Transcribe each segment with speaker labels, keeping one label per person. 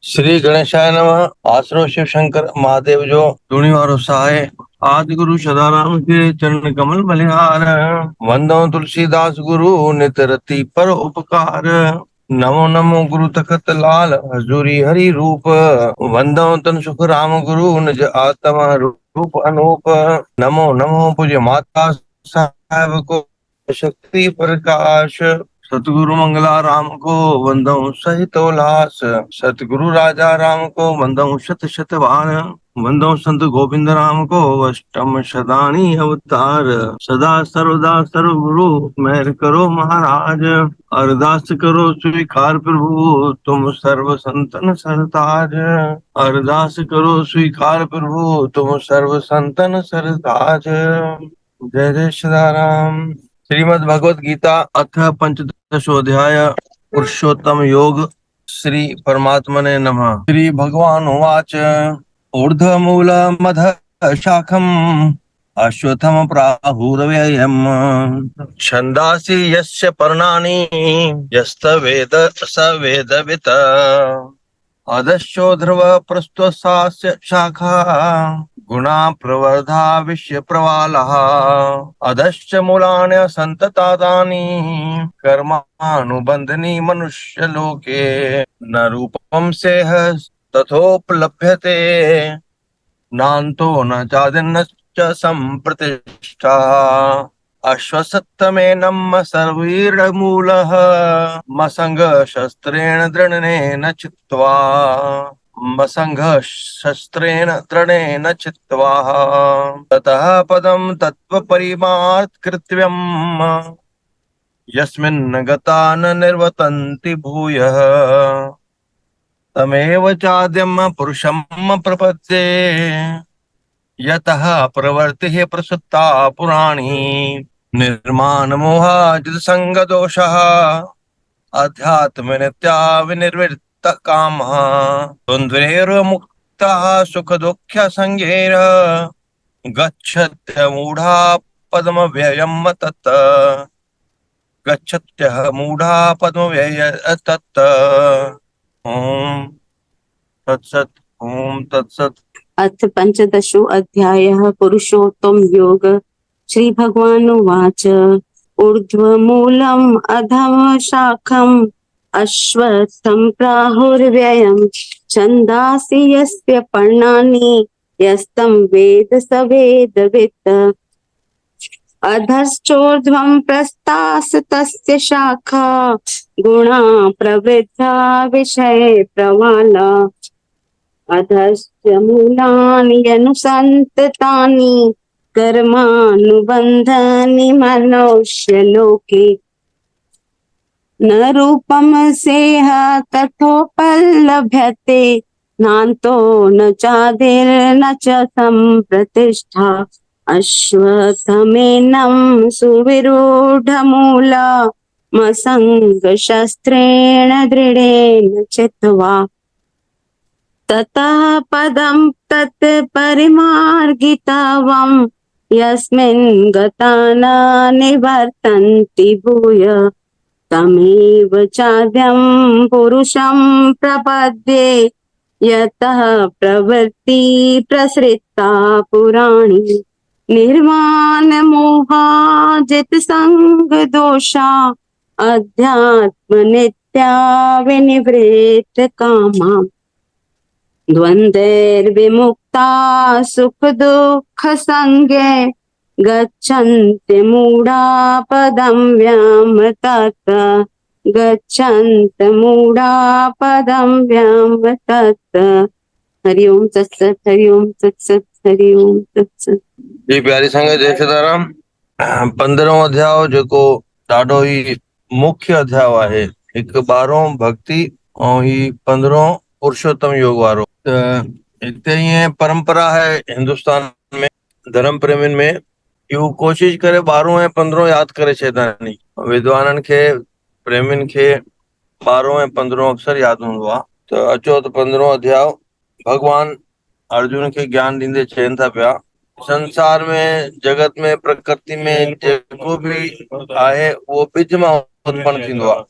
Speaker 1: श्री गणेशाय नमः। आसरो शिव शंकर महादेव जो दुनि वारो सहाय। आदि गुरु सदाराम के चरण कमल बलिहार। वंदो तुलसीदास गुरु नित रति पर उपकार। नमो नमो गुरु तखत लाल हजूरी हरि रूप। वंदो तन सुख राम गुरु निज आत्मा रूप अनूप। नमो नमो पूज्य माता साहेब को शक्ति प्रकाश। सतगुरु मंगला राम को वंदो सहित उल्लास। सतगुरु राजा राम को वंदो शत शत बार। वंदो संत गोविंद राम को अष्टम सदानी अवतार। सदा सर्वदा सर्व गुरु मेहर करो महाराज। अरदास करो स्वीकार प्रभु तुम सर्व संतन सरताज। अरदास करो स्वीकार प्रभु तुम सर्व संतन सरताज। जय जय श्रीराम। श्रीमद् भगवत गीता अथ पंचदशोऽध्याय पुरुषोत्तम योग। श्री परमात्मने नमः। श्री भगवान उवाच ऊर्ध्वमूलमध शाखम् अश्वत्थम प्राहुरव्ययम् छन्दांसि यस्य पर्णानि यस्तवेद स वेदवित्। अधश्चो ध्रुव पृष्ठस्य शाखा गुणा प्रवर्धा विश्व प्रवालः। अधश्च मूलान्य सन्ततानि कर्मानुबन्धनी मनुष्य लोके। न रूपं सेह तथोपलभ्यते नान्तो न चादिर्न च सम्प्रतिष्ठा। अश्वत्थमेनं सर्वैर्मूलः मसंग शस्त्रेण दृढनेन चित्वा। मसंग शस्त्रेण दृढेन चित्वा। ततः पदं तत्त्वपरिमार्त्कृत्यम् यस्मिन् गता न निर्वर्तन्ति भूयः। तमेव चाद्यं पुरुषं प्रपद्ये यतः प्रवृत्तिः प्रसुप्ता पुराणी। निर्माण मोहाजित संग दोषः अध्यात्मनित्या विनिर्वृत्त कामः। द्वन्द्वैर्मुक्तः सुख दुःख संगैर गच्छत्यः मूढा पद्मव्ययम् तत्। गच्छत्यः मूढा पद्मव्यय तत्। ओम तत्सत्। ओम तत्सत्।
Speaker 2: अथ पंचदशो अध्यायः पुरुषोत्तम योग। श्री भगवान उवाच ऊर्ध्वमूलम् अधम शाखम् अश्वत्थं प्राहुर्व्ययम् छन्दांसि यस्य पर्णानि यस्तं वेद स वेदवित्। अधश्चोर्ध्वं प्रस्तास् तस्य शाखा गुणा प्रवृद्धा विषये प्रवाला। अधश्च मूलानि अनुसन्ततानि कर्मानुबन्धानि मनुष्यलोके। न रूपं सेह तथोपलभ्यते नान्तो न चादिर्न च सम्प्रतिष्ठा। अश्वत्थमेनं सुविरूढमूला मसङ्गशस्त्रेण दृढेन चित्वा। ततः पदं तत् परिमार्गितवम् यस्मिन् गता न निवर्तन्ति भूय। तमेव चाद्यं पुरुषं प्रपद्ये यतः प्रवृत्ति प्रसृता पुराणी। निर्माण मोहाजित संग दोषा अध्यात्म नित्या विनिवृत्त कामा। द्वन्द्वैर्विमुक्ता सुख दुःख संगे गच्छन्ति मूढा पदं व्यमतत्। गच्छन्ति मूढा पदं व्यमतत्। हरि ओम तत्सत्। हरि ओम तत्सत्। हरि ओम तत्सत्।
Speaker 1: जी प्यारी संगत जय सीताराम। 15 अध्याय जेको ॾाढो ई मुख्य अध्याय आहे। हिक 12 भक्ति ऐं ही 15 पुरुषोत्तम योग वारो। त हिते ईअं परंपरा है हिंदुस्तान में धर्म प्रेमियुनि में कि हू कोशिश करे 12 ऐं 15 यादि करे छॾींदा आहिनि। विद्वाननि खे प्रेमियुनि खे 12 ऐं 15 अक्सर यादि हूंदो आहे। त अचो त 15 अध्याय भगवान अर्जुन खे ज्ञान ॾींदे चवनि था पिया संसार में जगत में प्रकृति में जेको भी आहे उहो ॿिज मां उत्पन्न थींदो आहे।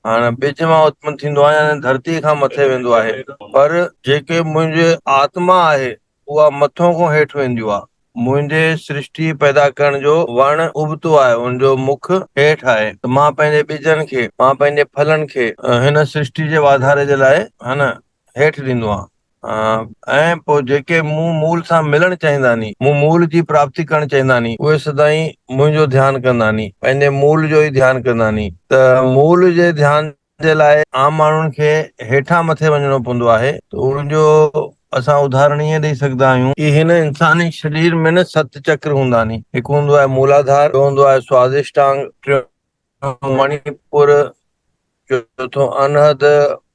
Speaker 1: हाणे ॿिज मां उत्पन्न थींदो आहे यानी धरती खां मथे वेंदो आहे, पर जेके मुंहिंजे आत्मा आहे उहा मथों खां हेठि वेंदियूं आहे। मुंहिंजे सृष्टि पैदा करण जो वण उबतो आहे, उनजो मुख हेठि आहे, त मां पंहिंजे ॿिजनि खे, मां पंहिंजे फलनि खे हिन सृष्टि जे वाधारे जे लाइ हा न हेठि ॾींदो आहियां। ऐं पोइ जेके मूं मूल सां मिलणु चाहींदा नी, मूं मूल जी प्राप्ति करणु चाहींदा नी, उहे सदाईं मुंहिंजो ध्यानु कंदा नी, पंहिंजे मूल जो ई ध्यानु कंदा नी। त मूल जे ध्यानु जे लाइ आम माण्हुनि खे हेठां मथे वञणो पवंदो आहे। त उनजो असां उदाहरण ईअं ॾेई सघंदा आहियूं कि हिन इंसानी शरीर में न 7 चक्र हूंदा नी। हिकु हूंदो आहे मूलाधार, ॿियो हूंदो आहे स्वादिष्टांग, टियों मणिपुर, चौथों अनहद,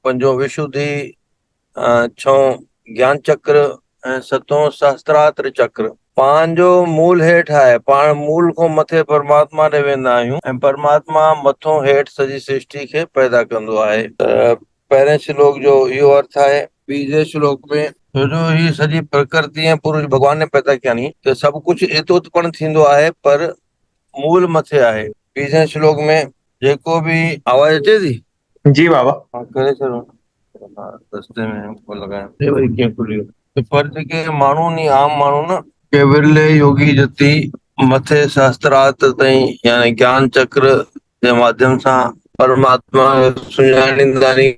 Speaker 1: पंजो विशुद्धि, छहों ज्ञान चक्र ऐं सतों सहस्त्रात्र चक्र। पाण जो मूल हेठि आहे, पाण मूल खां मथे परमात्मा ॾे वेंदा आहियूं ऐं परमात्मा मथों हेठि सॼी सृष्टि खे पैदा कंदो आहे। त पहिरें श्लोक जो इहो अर्थ आहे। ॿीजे श्लोक में छोजो ही सॼी प्रकृति ऐं पुरुष भॻवान ने पैदा कया नी, त सभु कुझु एतो उत्पन्न थींदो आहे पर मूल मथे आहे। ॿीजे श्लोक में जेको बि आवाज़ अचे थी?
Speaker 3: जी बाबा।
Speaker 1: करे छॾो, रस्ते में को लॻाए वरी कीअं खुली वियो। पर जेके माण्हू नी, आम माण्हू न, के विरले योगी जति मथे सहस्त्रार्थ ताईं यानी ज्ञान चक्र जे माध्यम सां परमात्मा सुञाणींदा नी।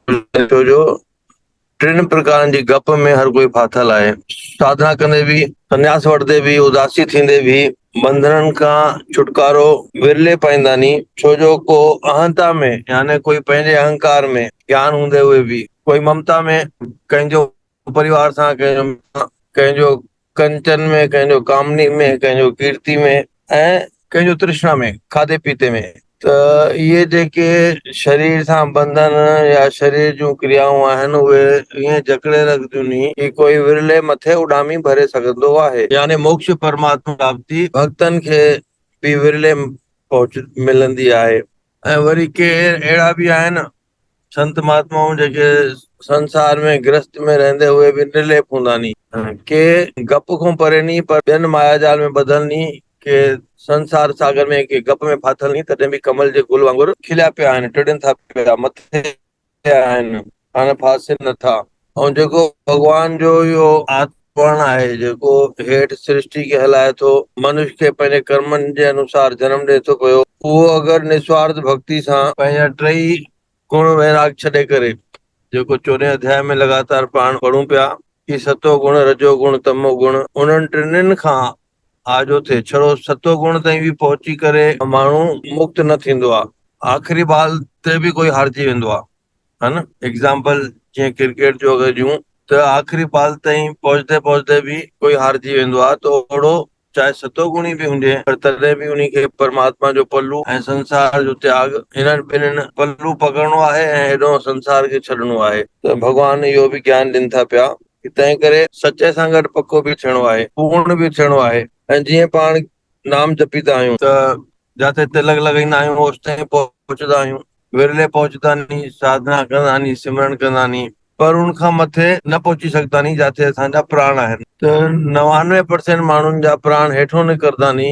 Speaker 1: छोजो टिनि प्रकारनि जी गप में हर कोई फाथल आहे। साधना कंदे बि, संन्यास वठंदे बि, उदासी थींदे बि बंधननि खां छुटकारो विरले पाईंदा नी। छोजो को अहंता में यानी कोई पंहिंजे अहंकार में ज्ञान हूंदे हुए बि, कोई ममता में कंहिंजो परिवार सां, कंहिंजो कंचन में, कंहिंजो कामनी में, कंहिंजो कीर्ति में ऐं कंहिंजो तृष्णा में, खाधे पीते में। त इहे जेके शरीर सां बंधन या शरीर जूं क्रियाऊं आहिनि उहे ईअं जकड़े रखदियूं नी कि कोई विरले मथे उॾामी भरे सघंदो आहे। यानी मोक्ष परमात्मा प्राप्ति भक्तनि खे बि विरले मिलंदी आहे। ऐं वरी के अहिड़ा बि आहिनि संत महात्माऊं जेके संसार में गृहस्थ में रहंदे हुए बि निर्लेप हूंदा नी, के गप खां परे नी पर ॿियनि माया जाल में ॿधल नी, के संसार सागर में के गप में फाथल नी, तॾहिं बि कमल जे गुल वांगुरु खिलिया पिया आहिनि, टिड़नि था पिया, मथे आहिनि, हाणे फासे नथा। ऐं जेको भॻवान जो इहो वर्ण आहे जेको हेठि सृष्टि खे हलाए थो, मनुष्य खे पंहिंजे कर्मनि जे अनुसार जनम ॾिए थो पियो, उहो अगरि निस्वार्थ भक्ति सां पंहिंजा टई गुण वैराग छॾे करे, जेको 14 अध्याय में लगातार पाण पढ़ूं पिया कि सतो गुण, रजो गुण, तमो गुण, उन्हनि टिनिनि खां आजो थिए, छड़ो सतो गुण ताईं बि पहुची करे माण्हू मुक्त न थींदो आहे। आख़िरी बाल ते बि कोई हारजी वेंदो आहे, है न। एग्जाम्पल जीअं क्रिकेट जो अगरि ॾियूं त आख़िरी बाल ताईं पहुचते पहुचते बि कोई हारजी वेंदो आहे। त ओड़ो चाहे सतो गुणी बि हुजे पर तॾहिं बि उन खे परमात्मा जो पल्लू ऐं संसार जो त्याग, हिननि ॿिन्हिनि पल्लू पकड़णो आहे ऐं हेॾो संसार खे छॾणो आहे। त भॻवान इहो बि ज्ञान ॾिनि था पिया कि तंहिं करे सचे सां गॾु पको बि थियणो आहे, पूर्ण बि थियणो आहे। ऐं जीअं पाण नाम जपींदा आहियूं त जिते तिलक लॻाईंदा आहियूं ओसिताईं पहुचंदा आहियूं, विरले पहुचंदा नी, साधना कंदा नी, सिमरन कंदा नी, पर उनखां मथे न पहुची सघंदा नी जिते असांजा प्राण आहिनि। त 99% माण्हुनि जा प्राण हेठों निकिरंदा नी,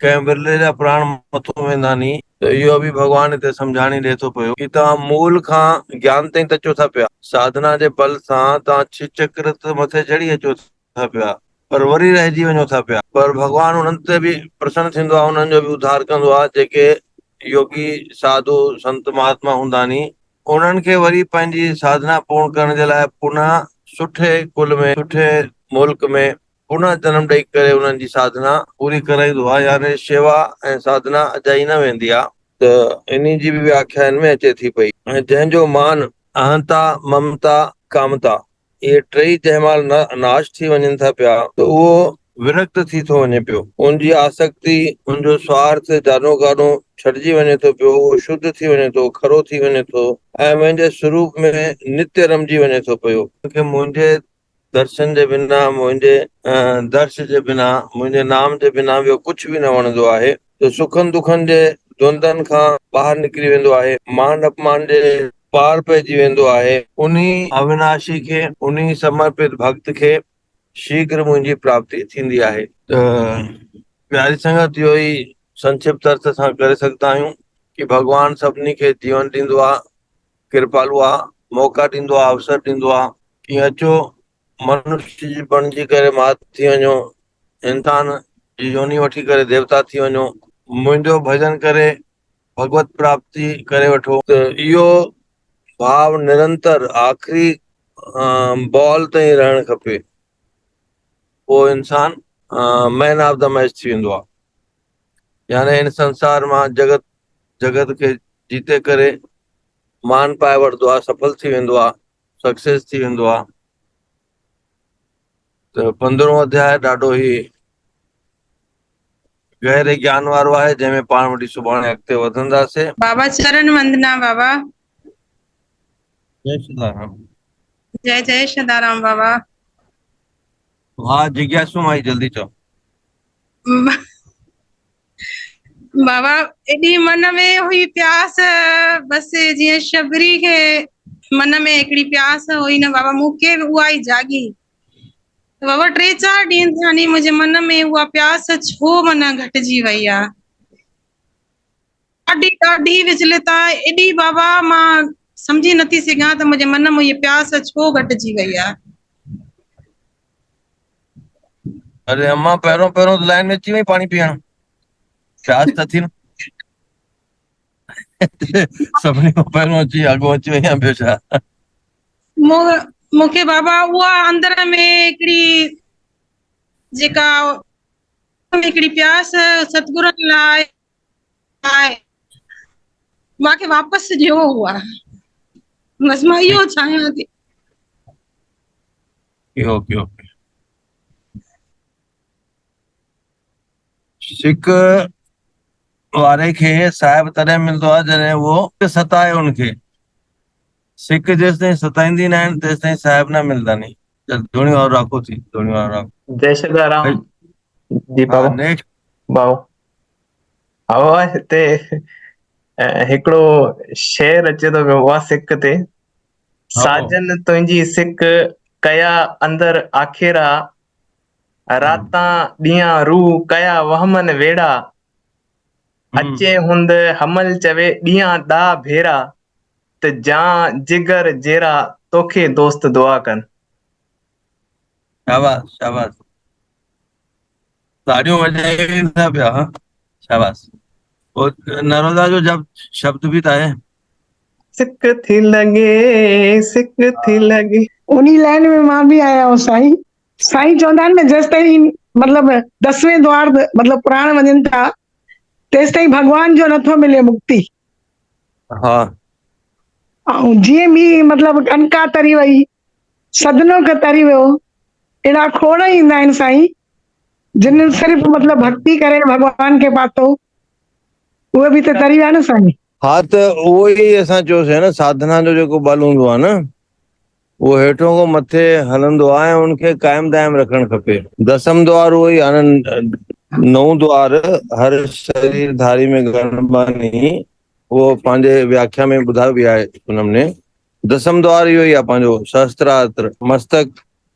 Speaker 1: कंहिं विरले जा प्राण मथो वेंदा नी। त इहो बि भॻवान हिते सम्झाणी ॾिए थो पियो कि तव्हां मूल खां ज्ञान ताईं त अचो था पिया, साधना जे बल सां तव्हां 6 चक्र ते मथे चढ़ी अचो था पिया, पर वरी रहिजी वञो था पिया। पर भॻवान उन्हनि ते बि प्रसन्न थींदो आहे, उन्हनि जो बि उद्धार कंदो आहे। जेके योगी साधु संत महात्मा हूंदा नी, उन्हनि खे वरी पंहिंजी साधना पूर्ण करण जे लाइ पुनः सुठे कुल में, सुठे मुल्क में पुनः जन्म ॾेई करे उन्हनि जी साधना पूरी कराईंदो आहे। यानी शेवा ऐं साधना अजाई न वेंदी आहे। त इन जी बि व्याख्या में अचे थी पई। ऐं जंहिंजो मान अहंता, ममता, कामता इहे टई जंहिं महिल नाश थी वञनि था पिया त उहो विरक्त थी थो वञे पियो, उनजी आसक्ति, उनजो स्वार्थ जानो कानो छॾिजी वञे थो पियो, उहो शुद्ध थी वञे थो, खरो थी वञे थो ऐं मुंहिंजे स्वरूप में नित्य रमजी वञे थो पियो। मूंखे मुंहिंजे दर्शन जे बिना, मुंहिंजे दर्श जे बिना, मुंहिंजे नाम जे बिना ॿियो कुझु बि न वणंदो आहे। त सुखनि दुखनि जे द्वंदनि खां ॿाहिरि निकिरी वेंदो आहे, मान अपमान जे पार पइजी वेंदो आहे। उन्ही अविनाशी खे, उन्ही समर्पित भक्त खे शीघ्र मुंहिंजी प्राप्ति थींदी आहे। त प्यारी संगत, इहो ई संक्षिप्त अर्थ सां करे सघंदा आहियूं कि भगवान सभिनी खे जीवन ॾींदो आहे, कृपालु आहे, मौका ॾींदो आहे, अवसर ॾींदो आहे कि अचो मनुष्य जी बणिजी करे मां थी वञो, इंसान जी योनी वठी करे देवता थी वञो, मुंहिंजो भजन करे भगवत प्राप्ति करे वठो। त इहो भाव निरंतर आख़िरी बॉल ताईं रहणु खपे, पोइ इंसान मैन ऑफ द मैच थी वेंदो आहे। यानी हिन संसार मां जगत खे जीते करे मान पाए वठंदो आहे, सफल थी वेंदो आहे, सक्सेस थी वेंदो आहे। त 15हों अध्याय ॾाढो ई गहरे ज्ञान वारो आहे, जंहिंमें पाण वटि सुभाणे अॻिते वधंदासीं।
Speaker 3: बाबा चरण वंदना बाबा।
Speaker 1: जय सीताराम।
Speaker 3: जय जय सदाराम बाबा।
Speaker 1: हाँ जिज्ञासु माई जल्दी चओ।
Speaker 3: बाबा एॾी मन में हुई प्यास, बसि जीअं शबरी खे मन में हिकिड़ी प्यास हुई न बाबा, मूंखे बि उहा ई जागी। बाबा 3-4 ॾींहं थिया नी मुंहिंजे मन में उहा प्यास छो मन घटिजी वई आहे। ॾाढी ॾाढी विचलित आहे, एॾी बाबा मां सम्झी नथी सघां त मुंहिंजे मन में इहा प्यास छो घटिजी वई आहे।
Speaker 1: अरे अम्मा पहिरों पहिरों लाइन में अची वई पाणी पीअण, प्यास त थी न। सभिनी खां पहिरों अची अॻो अची वई आहे, ॿियो छा।
Speaker 3: मूंखे बाबा उहा अंदर में हिकिड़ी जेका हिकिड़ी प्यास सतगुरनि लाइ आहे, मूंखे वापसि ॾियो उहा, बसि मां इहो चाहियां थी।
Speaker 1: ओके। सिक वारे खे साहिब तॾहिं मिलंदो आहे जॾहिं उहो सताए हुनखे। सिक जेसि ताईं सताईंदी न आहिनि तेसि ताईं साहिब न मिलंदा नी। धोनी वारो राखो थी, धोनी वारो राखो।
Speaker 4: जय सदाराम जी
Speaker 1: हा
Speaker 4: बाबा।
Speaker 1: नेक्स्ट
Speaker 4: बाबा बाबा हिते हिकिड़ो शेर अचे थो पियो उहा सिक ते। साजन तुंहिंजी सिक कया अंदर आखेरा, रातां ॾींहं रूह कया वहमन वेड़ा, अचे हुंद हमल चवे ॾींहं ॾा भेरा, त जां जिगर जेरा तोखे दोस्त दुआ कनि।
Speaker 1: शाबाश शाबाश, ताड़ियूं वॼाईंदा पिया। शाबाश। नर्मदा जो जब शब्द भी था है,
Speaker 4: सिक थी लॻे।
Speaker 5: उन्हीं लाइन में मां भी आया हूं साईं। साईं चवंदा आहिनि न जेसि ताईं मतिलबु 10वें द्वार मतिलबु पुराण वञनि था तेसि ताईं भॻवान जो नथो मिले मुक्ति।
Speaker 1: हा
Speaker 5: ऐं जीअं बि मतिलबु कनका तरी वई, सदनो खे तरी वियो, अहिड़ा खोड़ ईंदा आहिनि साईं जिन सिर्फ़ु मतिलबु भक्ति करे भॻवान खे पातो, उहे बि त तरी विया न साईं।
Speaker 1: हा त उहो ई असां चयोसीं न, साधना जो जेको बल हूंदो आहे न उहो हेठों खां मथे हलंदो आहे ऐं उनखे कायम दायम रखणु खपे। 10म द्वार उहो ई आहे, 9 द्वार हर शरीर धारी में गणबानी, उहो पंहिंजे व्याख्या में ॿुधायो बि आहे हुनमें। 10म द्वार इहो ई आहे पंहिंजो सहस्त्रार्थ, मस्तक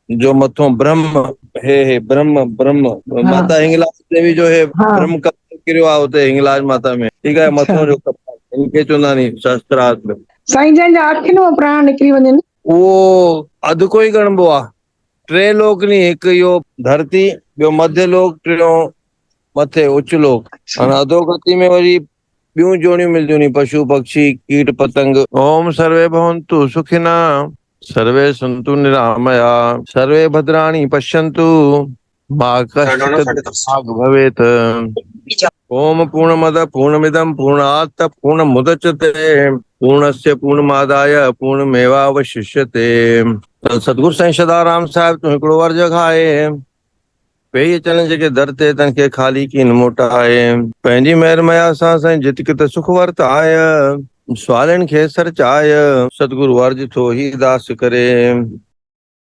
Speaker 1: जो मथों ब्रह्म हे ब्रह्म ब्रह्म। माता हिंगलाज देवी जो हे ब्रह्म कप किरियो आहे हुते हिंगलाज माता में, ठीकु आहे। मथों जो कप इनखे चवंदा नी सहस्त्रार्थ।
Speaker 5: साईं जंहिंजा अखियुनि मां प्राण निकिरी वञनि
Speaker 1: उहो अधु कोई गणबो आहे। 3 लोक नी, हिकु इहो धरती, ॿियो मध्य लोक, टियों मथे उच्च लोक। अधोगति में वरी ॿियूं जोड़ियूं मिलदियूं नी, पशु पक्षी कीट पतंग। ओम सर्वे भवन्तु सुखिना सर्वे सन्तु निरामया सर्वे भद्राणि पश्यन्तु मा कश्चित् भाग् भवेत्। ओम पूर्णमद पूर्णमिदं पूर्णात् पूर्णमुदच्यते पूर्णस्य पूर्णमादाय पूर्णमेवावशिष्यते। सतगुरु साईं सदाराम साहिब तूं हिकिड़ो वर्जक आहे, पेई अचनि जेके दर ते तनखे खाली कीन मोटाए, पंहिंजी महिर मया सां साईं जित कित सुख वर्त आय, स्वालनि खे सरचाय, सतगुरु वर्ज थो ही दास करे।